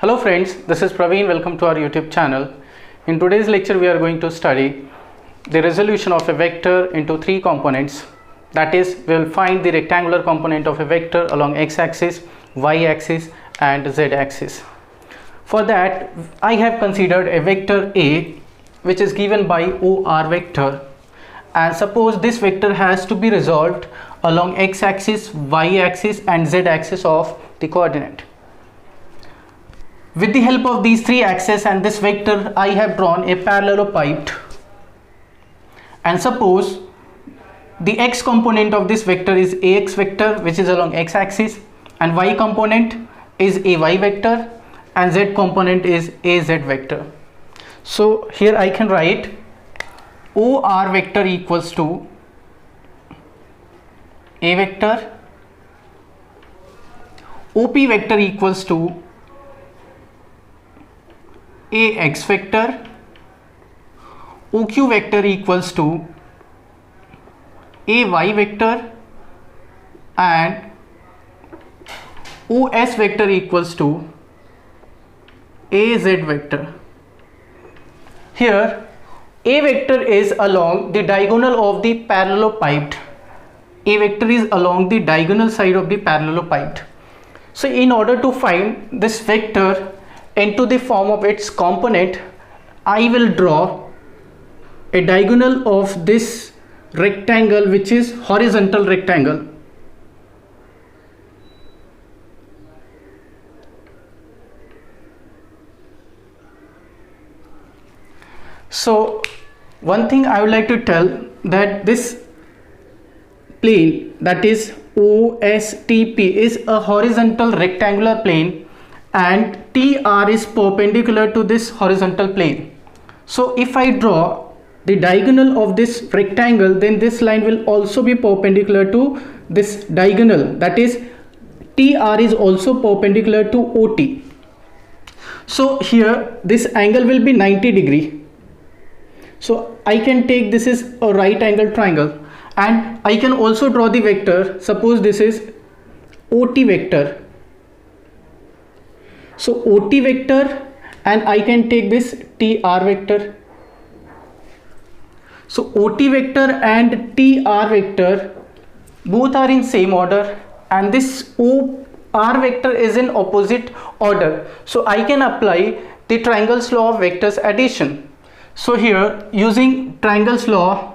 Hello friends, this is Praveen. Welcome to our YouTube channel. In today's lecture we are going to study the resolution of a vector into three components. That is, we will find the rectangular component of a vector along x-axis, y-axis and z-axis. For that I have considered a vector A which is given by OR vector, and suppose this vector has to be resolved along x-axis, y-axis and z-axis of the coordinate. With the help of these three axes and this vector, I have drawn a parallelepiped, and suppose the x component of this vector is ax vector, which is along x-axis, and y component is a y vector and z component is a z vector. So here I can write OR vector equals to a vector, OP vector equals to ax vector, OQ vector equals to ay vector, and OS vector equals to az vector. Here a vector is along the diagonal of the parallelepiped. A vector is along the diagonal side of the parallelepiped. So in order to find this vector into the form of its component, I will draw a diagonal of this rectangle, which is horizontal rectangle. So one thing I would like to tell, that this plane, that is OSTP, is a horizontal rectangular plane and TR is perpendicular to this horizontal plane. So if I draw the diagonal of this rectangle, then this line will also be perpendicular to this diagonal, that is TR is also perpendicular to OT. So here this angle will be 90 degree. So I can take this is a right angle triangle, and I can also draw the vector. Suppose this is OT vector. So OT vector, and I can take this TR vector. So OT vector and TR vector both are in same order, and this OR vector is in opposite order. So I can apply the triangle's law of vectors addition. So here, using triangle's law,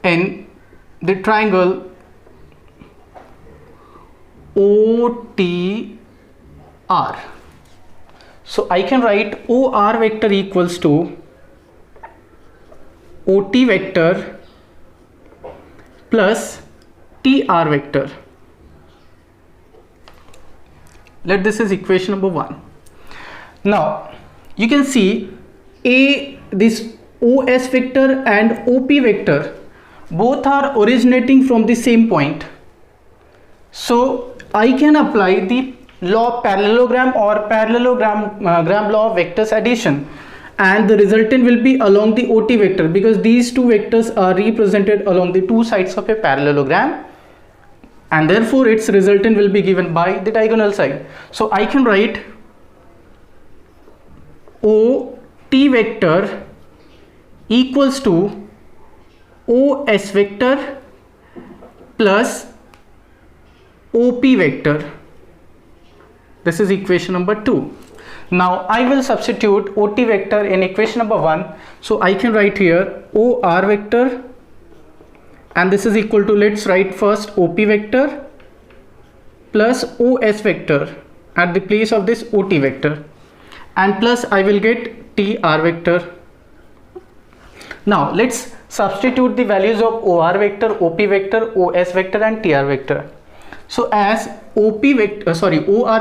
in the triangle OTR, so I can write OR vector equals to OT vector plus TR vector. Let this is equation number 1. Now you can see this OS vector and OP vector both are originating from the same point. So I can apply the law of parallelogram or parallelogram law of vectors addition, and the resultant will be along the OT vector, because these two vectors are represented along the two sides of a parallelogram, and therefore its resultant will be given by the diagonal side. So I can write OT vector equals to OS vector plus OP vector. This is equation number 2. Now I will substitute OT vector in equation number 1. So I can write here OR vector, and this is equal to, let's write first OP vector plus OS vector at the place of this OT vector, and plus I will get TR vector. Now let's substitute the values of OR vector, OP vector, OS vector and TR vector. So as OR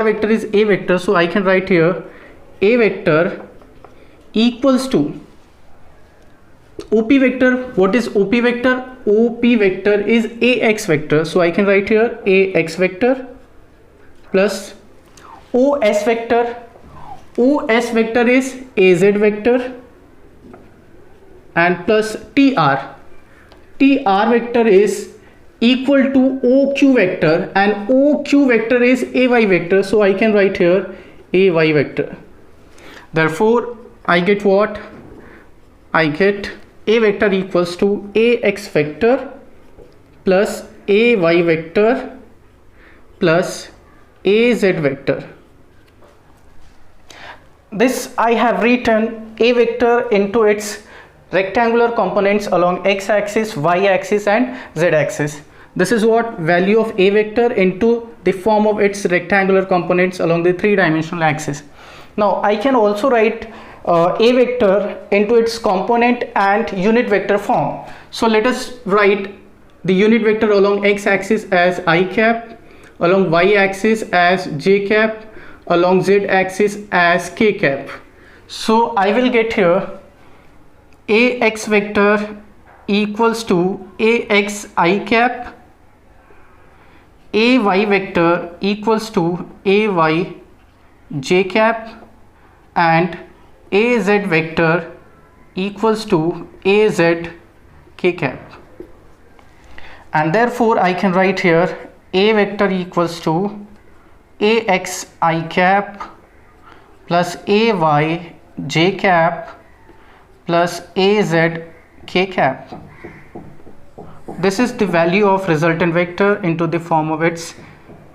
vector is a vector, so I can write here a vector equals to OP vector. What is OP vector? OP vector is ax vector, so I can write here ax vector plus OS vector. OS vector is az vector and plus TR. TR vector is equal to OQ vector, and OQ vector is AY vector, so I can write here AY vector. Therefore I get what? I get A vector equals to AX vector plus AY vector plus AZ vector. This I have written A vector into its rectangular components along x-axis, y-axis and z-axis. This is what value of A vector into the form of its rectangular components along the three-dimensional axis. Now I can also write A vector into its component and unit vector form. So let us write the unit vector along x-axis as I cap, along y-axis as j cap, along z-axis as k cap. So I will get here AX vector equals to AX I cap, AY vector equals to AY j cap, and AZ vector equals to AZ k cap. And therefore I can write here A vector equals to AX I cap plus AY j cap plus AZ k cap. This is the value of resultant vector into the form of its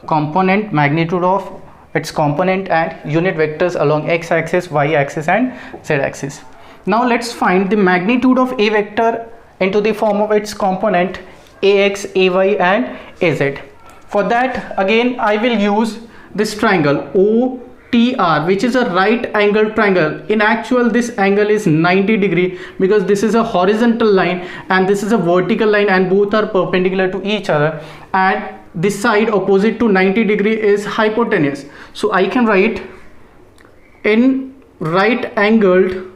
component, magnitude of its component and unit vectors along x-axis, y-axis and z-axis. Now let's find the magnitude of A vector into the form of its component AX, AY and AZ. For that again I will use this triangle OTR, which is a right angled triangle. In actual this angle is 90 degree because this is a horizontal line and this is a vertical line, and both are perpendicular to each other, and this side opposite to 90 degree is hypotenuse. So I can write in right angled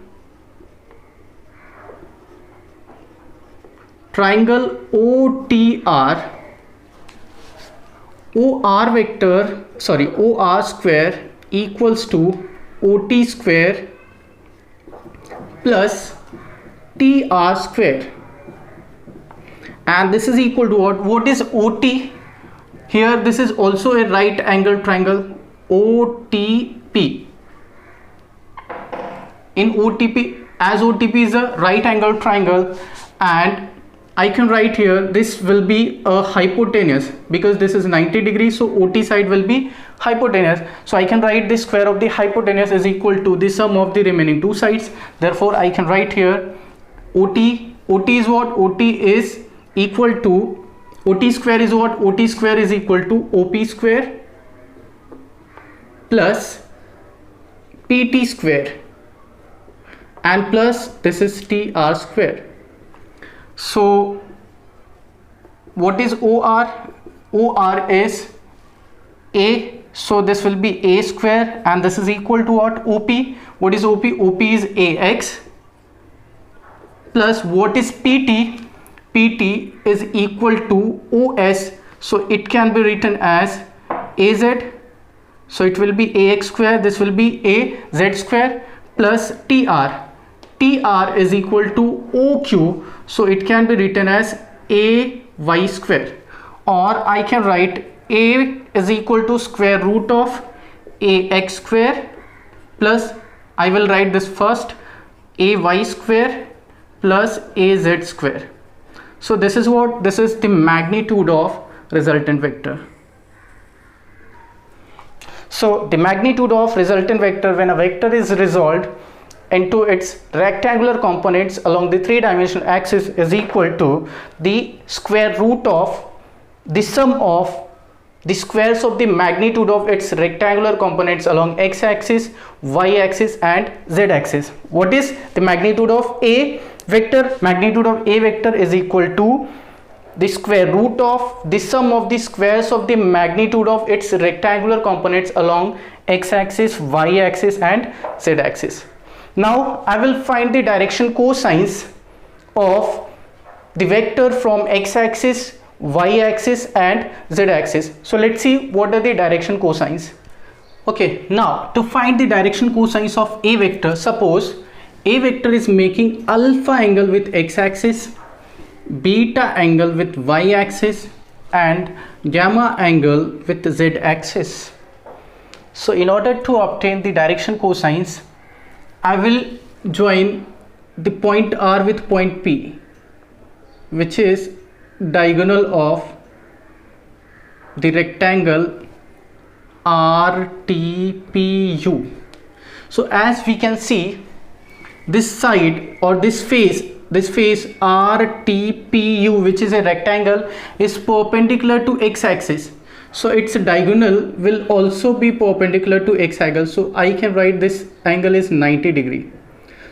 triangle OTR, OR square equals to OT square plus TR square, and this is equal to what is OT? Here this is also a right angled triangle OTP. In OTP, as OTP is a right angled triangle, and I can write here this will be a hypotenuse because this is 90 degrees, so OT side will be hypotenuse. So I can write the square of the hypotenuse is equal to the sum of the remaining two sides. Therefore I can write here OT is what? OT is equal to OT square is what? OT square is equal to OP square plus PT square and plus this is TR square. So what is OR? OR is A, so this will be A square, and this is equal to what? OP. What is OP? OP is AX plus what is PT? PT is equal to OS, so it can be written as AZ, so it will be AX square, this will be AZ square plus TR. TR is equal to OQ, so it can be written as AY square, or I can write A is equal to square root of AX square plus, I will write this first, AY square plus AZ square. So this is what? This is the magnitude of resultant vector. So the magnitude of resultant vector when a vector is resolved into its rectangular components along the three-dimensional axis is equal to the square root of the sum of the squares of the magnitude of its rectangular components along x-axis, y-axis and z-axis. What is the magnitude of A vector? Magnitude of A vector is equal to the square root of the sum of the squares of the magnitude of its rectangular components along x-axis, y-axis and z-axis. Now I will find the direction cosines of the vector from x-axis, y-axis and z-axis. So let's see what are the direction cosines. Okay, now to find the direction cosines of A vector, suppose A vector is making alpha angle with x-axis beta angle with y axis and gamma angle with z axis. So in order to obtain the direction cosines, I will join the point R with point P, which is diagonal of the rectangle RTPU. So as we can see, this side or this face RTPU, which is a rectangle, is perpendicular to x-axis. So its diagonal will also be perpendicular to x-angle. So I can write this angle is 90 degree.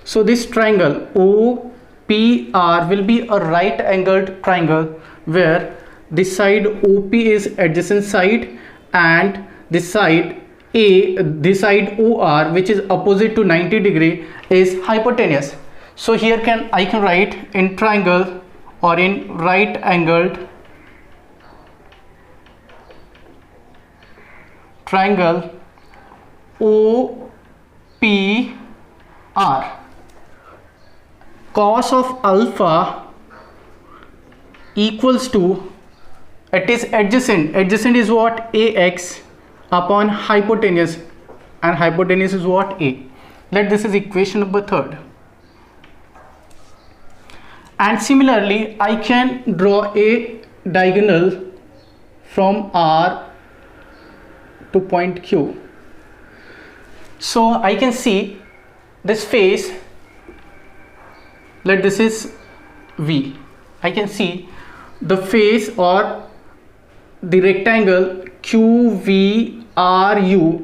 So this triangle OPR will be a right angled triangle where this side OP is adjacent side and this side OR, which is opposite to 90 degree, is hypotenuse. So here I can write in triangle or in right angled triangle OPR, cos of alpha equals to, it is adjacent is what, AX upon hypotenuse, and hypotenuse is what, A. This is equation number 3rd. And similarly I can draw a diagonal from R to point Q. So I can see this face, this is V. I can see the face or the rectangle QVRU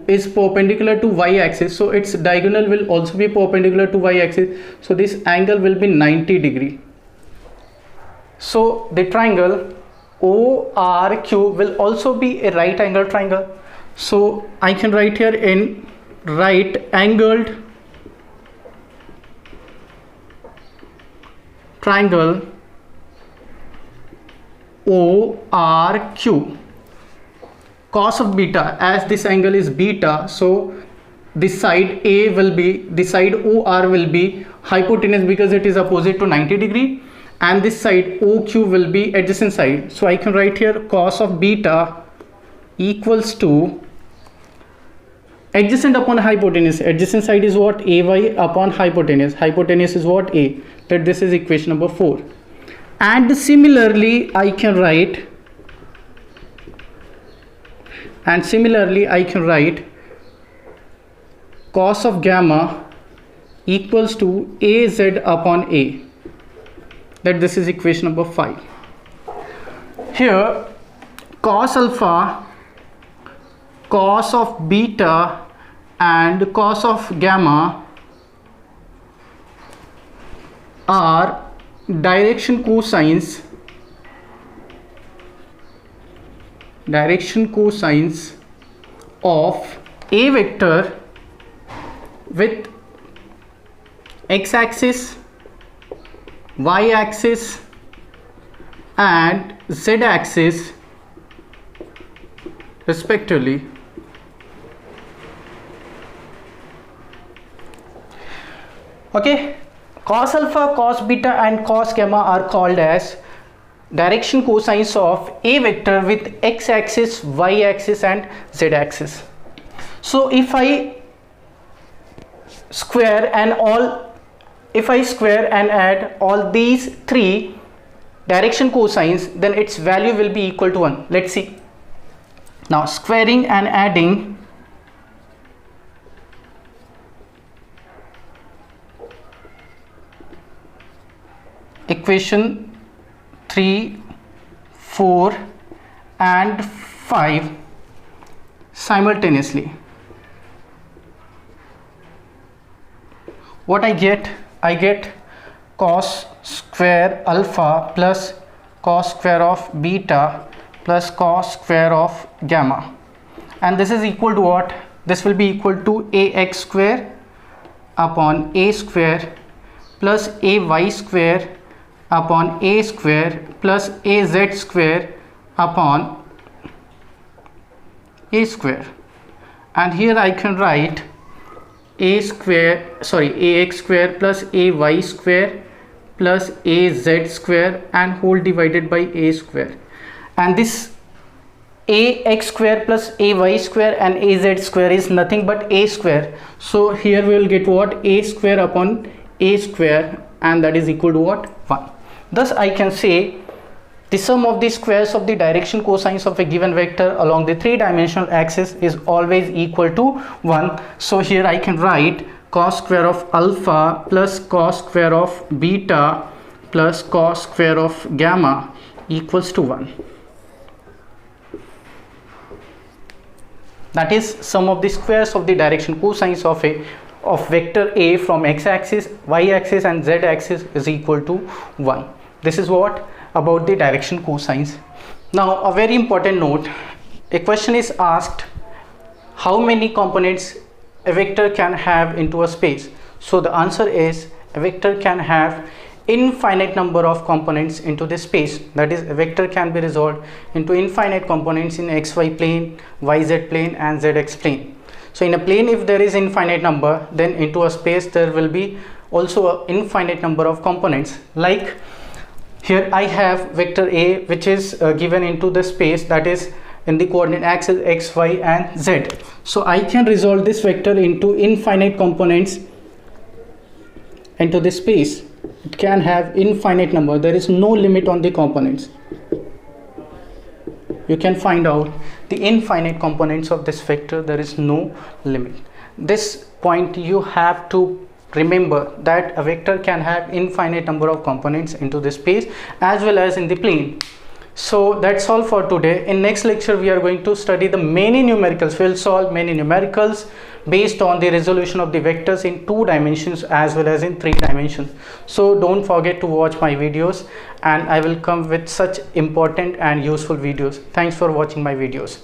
is perpendicular to y-axis, so its diagonal will also be perpendicular to y-axis. So this angle will be 90 degree. So the triangle ORQ will also be a right angle triangle. So I can write here in right angled triangle ORQ, cos of beta, as this angle is beta, so this side OR will be hypotenuse because it is opposite to 90 degree, and this side OQ will be adjacent side. So I can write here cos of beta equals to adjacent upon hypotenuse. Adjacent side is what, AY upon hypotenuse. Hypotenuse is what, A. This is equation number 4. And similarly I can write cos of gamma equals to AZ upon A. This is equation number 5. Here cos alpha, cos of beta and cos of gamma are direction cosines of a vector with x-axis, y-axis and z-axis respectively. Okay, cos alpha, cos beta and cos gamma are called as direction cosines of a vector with x-axis, y-axis and z-axis. So if I square and add all these 3 direction cosines, then its value will be equal to 1. Let's see. Now squaring and adding equation 3, 4 and 5 simultaneously. What I get cos square alpha plus cos square of beta plus cos square of gamma, and this is equal to what? This will be equal to ax square upon a square plus ay square upon a square plus az square upon a square, and here I can write ax square plus ay square plus az square and whole divided by a square, and this ax square plus ay square and az square is nothing but a square. So here we will get what? A square upon a square, and that is equal to what? 1. Thus I can say the sum of the squares of the direction cosines of a given vector along the three-dimensional axis is always equal to 1. So here I can write cos square of alpha plus cos square of beta plus cos square of gamma equals to 1. That is sum of the squares of the direction cosines of vector A from x-axis, y-axis and z-axis is equal to 1. This is what about the direction cosines. Now a very important note, a question is asked how many components a vector can have into a space. So the answer is a vector can have infinite number of components into this space. That is, a vector can be resolved into infinite components in xy plane, yz plane and zx plane. So in a plane, if there is infinite number, then into a space there will be also an infinite number of components. Like here I have vector A, which is given into the space, that is in the coordinate axis x, y and z. So I can resolve this vector into infinite components into this space. It can have infinite number. There is no limit on the components. You can find out the infinite components of this vector. There is no limit. This point you have to remember, that a vector can have infinite number of components into the space as well as in the plane. So that's all for today. In next lecture we are going to study the many numericals. We'll solve many numericals based on the resolution of the vectors in 2 dimensions as well as in 3 dimensions. So don't forget to watch my videos, and I will come with such important and useful videos. Thanks for watching my videos.